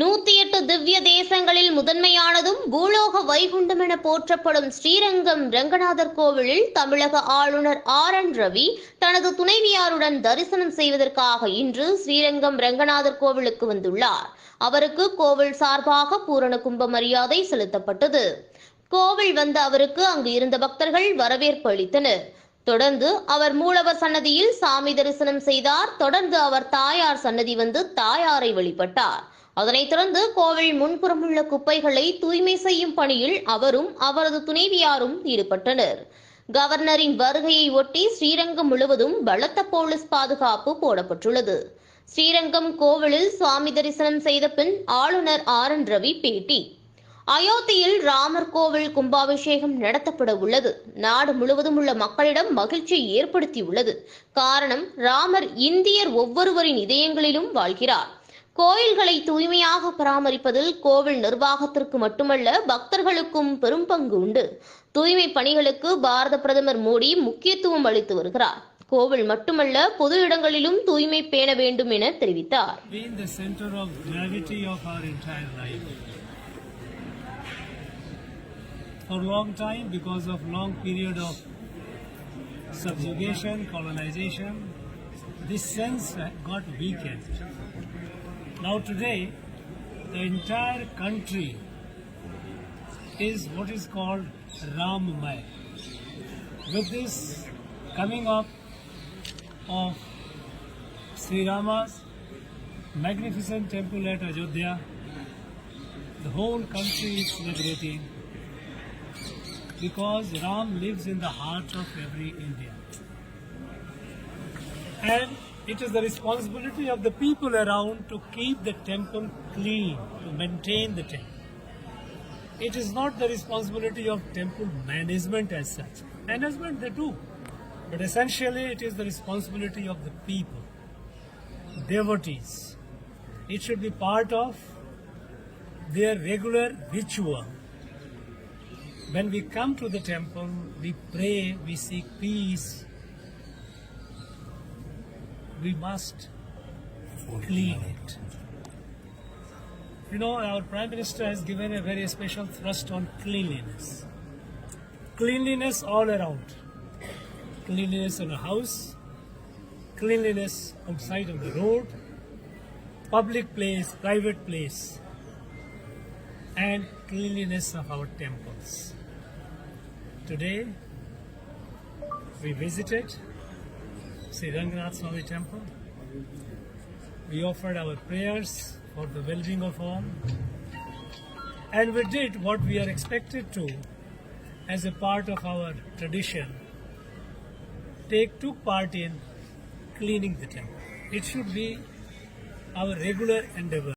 108 திவ்ய தேசங்களில் முதன்மையானதும் பூலோக வைகுண்டம் என போற்றப்படும் ஸ்ரீரங்கம் ரங்கநாதர் கோவிலில் தமிழக ஆளுநர் RN ரவி தனது துணைவியாருடன் தரிசனம் செய்வதற்காக இன்று ஸ்ரீரங்கம் ரங்கநாதர் கோவிலுக்கு வந்துள்ளார். அவருக்கு கோவில் சார்பாக பூரண கும்ப மரியாதை செலுத்தப்பட்டது. கோவில் வந்த அவருக்கு அங்கு இருந்த பக்தர்கள் வரவேற்பு அளித்தனர். தொடர்ந்து அவர் மூலவர் சன்னதியில் சாமி தரிசனம் செய்தார். தொடர்ந்து அவர் தாயார் சன்னதி வந்து தாயாரை வழிபட்டார். அதனைத் தொடர்ந்து கோவில் முன்புறம் உள்ள குப்பைகளை தூய்மை செய்யும் பணியில் அவரும் அவரது துணைவியாரும் ஈடுபட்டனர். கவர்னரின் வருகையை ஒட்டி ஸ்ரீரங்கம் முழுவதும் பலத்த போலீஸ் பாதுகாப்பு போடப்பட்டுள்ளது. ஸ்ரீரங்கம் கோவிலில் சுவாமி தரிசனம் செய்த பின் ஆளுநர் RN ரவி பேட்டி. அயோத்தியில் ராமர் கோவில் கும்பாபிஷேகம் நடத்தப்பட உள்ளது. நாடு முழுவதும் உள்ள மக்களிடம் மகிழ்ச்சியை ஏற்படுத்தியுள்ளது. காரணம், ராமர் இந்தியர் ஒவ்வொருவரின் இதயங்களிலும் வாழ்கிறார். கோயில்களை தூய்மையாக பராமரிப்பதில் கோவில் நிர்வாகத்திற்கு மட்டுமல்ல, பக்தர்களுக்கும் பெரும் பங்கு உண்டு. தூய்மை பணிகளுக்கு பாரத பிரதமர் மோடி முக்கியத்துவம் அளித்து வருகிறார். கோவில் மட்டுமல்ல, பொது இடங்களிலும் தூய்மை பேண வேண்டும் என தெரிவித்தார். For a long time, because of long period of subjugation, colonization, this sense got weakened. Now today, the entire country is what is called Ramamay. With this coming up of Sri Rama's magnificent temple at Ayodhya, the whole country is celebrating, because Ram lives in the heart of every Indian. And it is the responsibility of the people around to keep the temple clean, to maintain the temple. It is not the responsibility of temple management as such. Management they do. But essentially it is the responsibility of the people, devotees. It should be part of their regular ritual. When we come to the temple, we pray, we seek peace. We must clean it. You know, our Prime Minister has given a very special thrust on cleanliness. Cleanliness all around. Cleanliness in a house, cleanliness outside of the road, public place, private place, and cleanliness of our temples. Today, we visited Sri Ranganath Swami temple. We offered our prayers for the well-being of all, and we did what we are expected to as a part of our tradition. Took part in cleaning the temple. It should be our regular endeavor.